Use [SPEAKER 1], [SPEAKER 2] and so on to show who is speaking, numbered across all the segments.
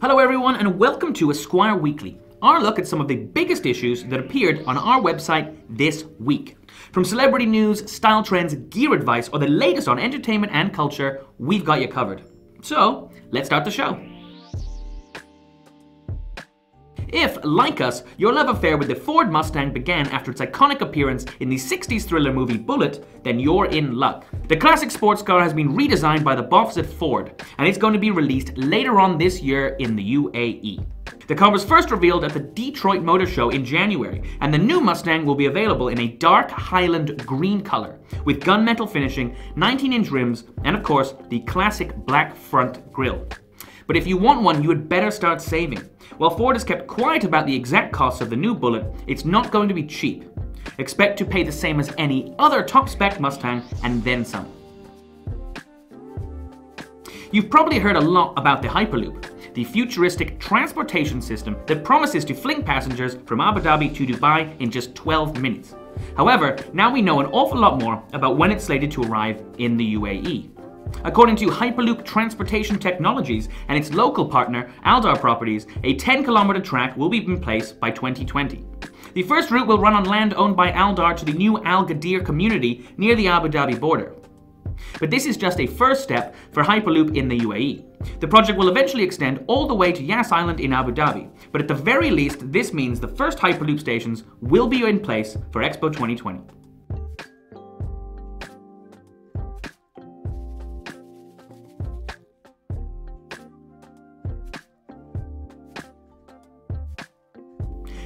[SPEAKER 1] Hello everyone and welcome to Esquire Weekly, our look at some of the biggest issues that appeared on our website this week. From celebrity news, style trends, gear advice, or the latest on entertainment and culture, we've got you covered. So, let's start the show. If, like us, your love affair with the Ford Mustang began after its iconic appearance in the 60s thriller movie Bullitt, then you're in luck. The classic sports car has been redesigned by the boss at Ford, and it's going to be released later on this year in the UAE. The car was first revealed at the Detroit Motor Show in January, and the new Mustang will be available in a dark Highland green color, with gunmetal finishing, 19-inch rims, and of course, the classic black front grille. But if you want one, you had better start saving. While Ford has kept quiet about the exact cost of the new Bullitt, it's not going to be cheap. Expect to pay the same as any other top-spec Mustang, and then some. You've probably heard a lot about the Hyperloop, the futuristic transportation system that promises to fling passengers from Abu Dhabi to Dubai in just 12 minutes. However, now we know an awful lot more about when it's slated to arrive in the UAE. According to Hyperloop Transportation Technologies and its local partner, Aldar Properties, a 10-kilometer track will be in place by 2020. The first route will run on land owned by Aldar to the new Al Ghadir community near the Abu Dhabi border. But this is just a first step for Hyperloop in the UAE. The project will eventually extend all the way to Yas Island in Abu Dhabi, but at the very least, this means the first Hyperloop stations will be in place for Expo 2020.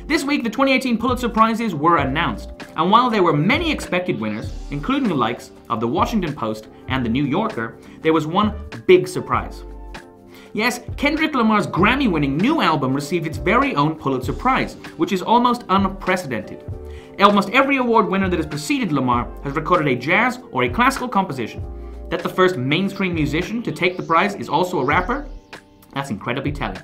[SPEAKER 1] This week, the 2018 Pulitzer Prizes were announced, and while there were many expected winners, including the likes of the Washington Post and the New Yorker, there was one big surprise. Yes, Kendrick Lamar's Grammy-winning new album received its very own Pulitzer Prize, which is almost unprecedented. Almost every award winner that has preceded Lamar has recorded a jazz or a classical composition. That the first mainstream musician to take the prize is also a rapper? That's incredibly telling.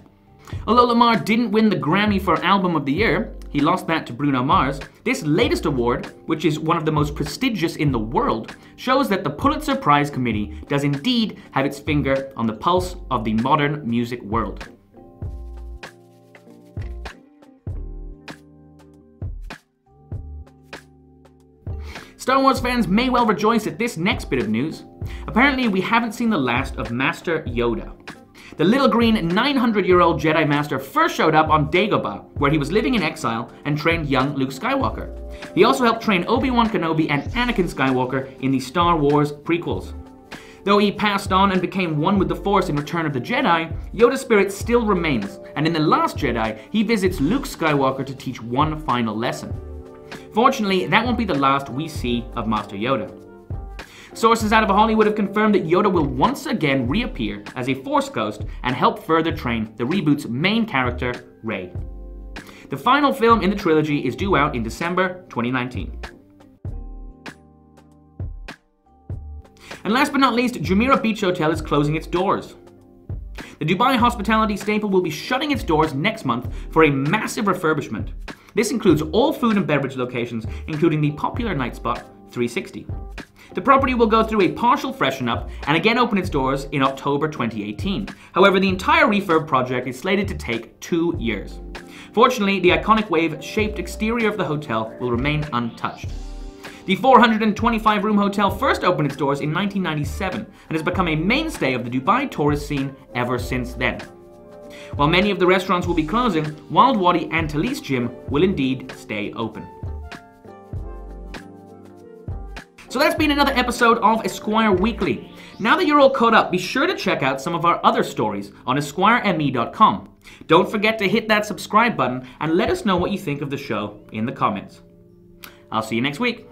[SPEAKER 1] Although Lamar didn't win the Grammy for Album of the Year, he lost that to Bruno Mars, this latest award, which is one of the most prestigious in the world, shows that the Pulitzer Prize Committee does indeed have its finger on the pulse of the modern music world. Star Wars fans may well rejoice at this next bit of news. Apparently, we haven't seen the last of Master Yoda. The little green 900-year-old Jedi Master first showed up on Dagobah, where he was living in exile and trained young Luke Skywalker. He also helped train Obi-Wan Kenobi and Anakin Skywalker in the Star Wars prequels. Though he passed on and became one with the Force in Return of the Jedi, Yoda's spirit still remains, and in The Last Jedi, he visits Luke Skywalker to teach one final lesson. Fortunately, that won't be the last we see of Master Yoda. Sources out of Hollywood have confirmed that Yoda will once again reappear as a Force ghost and help further train the reboot's main character, Rey. The final film in the trilogy is due out in December 2019. And last but not least, Jumeirah Beach Hotel is closing its doors. The Dubai hospitality staple will be shutting its doors next month for a massive refurbishment. This includes all food and beverage locations, including the popular night spot 360. The property will go through a partial freshen up and again open its doors in October 2018. However, the entire refurb project is slated to take 2 years. Fortunately, the iconic wave-shaped exterior of the hotel will remain untouched. The 425-room hotel first opened its doors in 1997 and has become a mainstay of the Dubai tourist scene ever since then. While many of the restaurants will be closing, Wild Wadi and Talise Gym will indeed stay open. So that's been another episode of Esquire Weekly. Now that you're all caught up, be sure to check out some of our other stories on esquireme.com. Don't forget to hit that subscribe button and let us know what you think of the show in the comments. I'll see you next week.